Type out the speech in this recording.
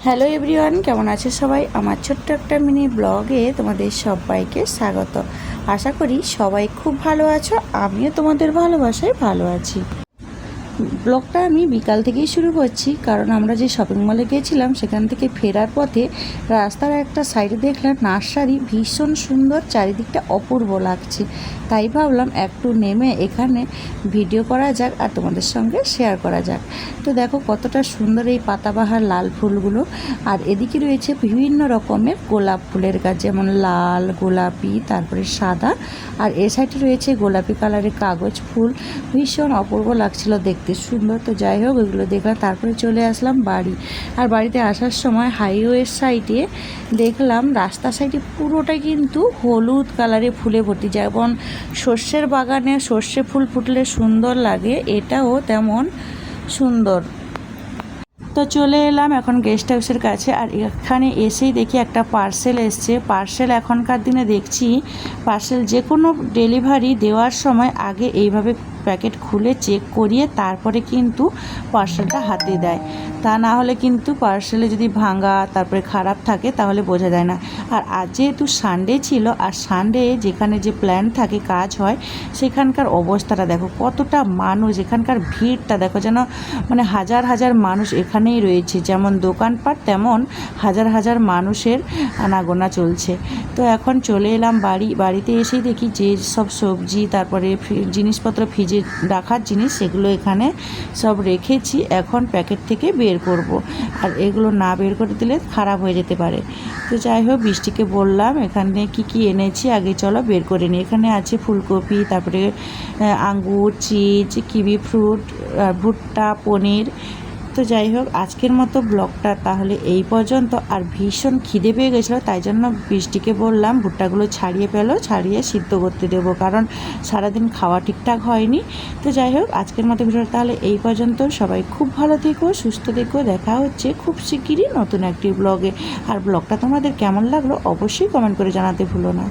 Hello everyone, কেমন আছে সবাই? আমার ছোট্ট একটা মিনি ব্লগে তোমাদের সবাইকে স্বাগত। আশা করি সবাই খুব ভালো আছো, আমিও তোমাদের ভালোবাসায় ভালো আছি। ব্লগটা আমি বিকাল থেকেই শুরু করছি, কারণ আমরা যে শপিং মলে গিয়েছিলাম সেখান থেকে ফেরার পথে রাস্তার একটা সাইডে দেখলাম নার্সারি, ভীষণ সুন্দর, চারিদিকটা অপূর্ব লাগছে। তাই ভাবলাম একটু নেমে এখানে ভিডিও করা যাক আর তোমাদের সঙ্গে শেয়ার করা যাক। তো দেখো কতটা সুন্দর এই পাতাবাহার লাল ফুলগুলো, আর এদিকে রয়েছে বিভিন্ন রকমের গোলাপ ফুলের গাছ, যেমন লাল, গোলাপি, তারপরে সাদা, আর এ সাইডে রয়েছে গোলাপি কালারের কাগজ ফুল। ভীষণ অপূর্ব লাগছিল দেখতে, সুন্দর। তো যাই হোক, এগুলো দেখলাম, তারপরে চলে আসলাম বাড়ি। আর বাড়িতে আসার সময় হাইওয়ের সাইডে দেখলাম রাস্তার সাইডে পুরোটাই কিন্তু হলুদ কালারে ফুলে ভর্তি, যেমন সর্ষের বাগানে সর্ষে ফুল ফুটলে সুন্দর লাগে, এটাও তেমন সুন্দর। তো চলে এলাম এখন গেস্ট হাউসের কাছে, আর এখানে এসেই দেখি একটা পার্সেল এসছে। পার্সেল এখনকার দিনে দেখছি পার্সেল যে কোনো ডেলিভারি দেওয়ার সময় আগে এইভাবে প্যাকেট খুলে চেক করিয়ে তারপরে কিন্তু পার্সেলটা হাতে দেয়, তা না হলে কিন্তু পার্সেলে যদি ভাঙা তারপরে খারাপ থাকে তাহলে বোঝা যায় না। আর আজ যেহেতু সানডে ছিল, আর সানডে যেখানে যে প্ল্যান থাকে, কাজ হয়, সেখানকার অবস্থাটা দেখো, কতটা মানুষ, এখানকার ভিড়টা দেখো, যেন মানে হাজার হাজার মানুষ এখানেই রয়েছে, যেমন দোকানপাট তেমন হাজার হাজার মানুষের আনাগোনা চলছে। তো এখন চলে এলাম বাড়িতে এসেই দেখি যে সব সবজি তারপরে জিনিসপত্র ফ্রিজে রাখার জিনিস, সেগুলো এখানে সব রেখেছি, এখন প্যাকেট থেকে বের করব। আর এগুলো না বের করে দিলে খারাপ হয়ে যেতে পারে। তো যাই হোক, বৃষ্টিকে বললাম এখানে কি এনেছি আগে চলো বের করে নিই। এখানে আছে ফুলকপি, তারপরে আঙ্গুর, চিজ, কিবি ফ্রুট, ভুট্টা, পনির। তো যাই হোক, আজকের মতো ব্লগটা তাহলে এই পর্যন্ত। আর ভীষণ খিদে পেয়ে গেছিলো, তাই জন্য বৃষ্টিকে বললাম ভুট্টাগুলো ছাড়িয়ে সিদ্ধ করতে দেবো, কারণ সারাদিন খাওয়া ঠিকঠাক হয়নি। তো যাই হোক, আজকের মতো ভিডিওটা তাহলে এই পর্যন্ত। সবাই খুব ভালো থেকো, সুস্থ থেকো, দেখা হচ্ছে খুব শিগগিরই নতুন একটি ব্লগে। আর ব্লগটা তোমাদের কেমন লাগলো অবশ্যই কমেন্ট করে জানাতে ভুলো না।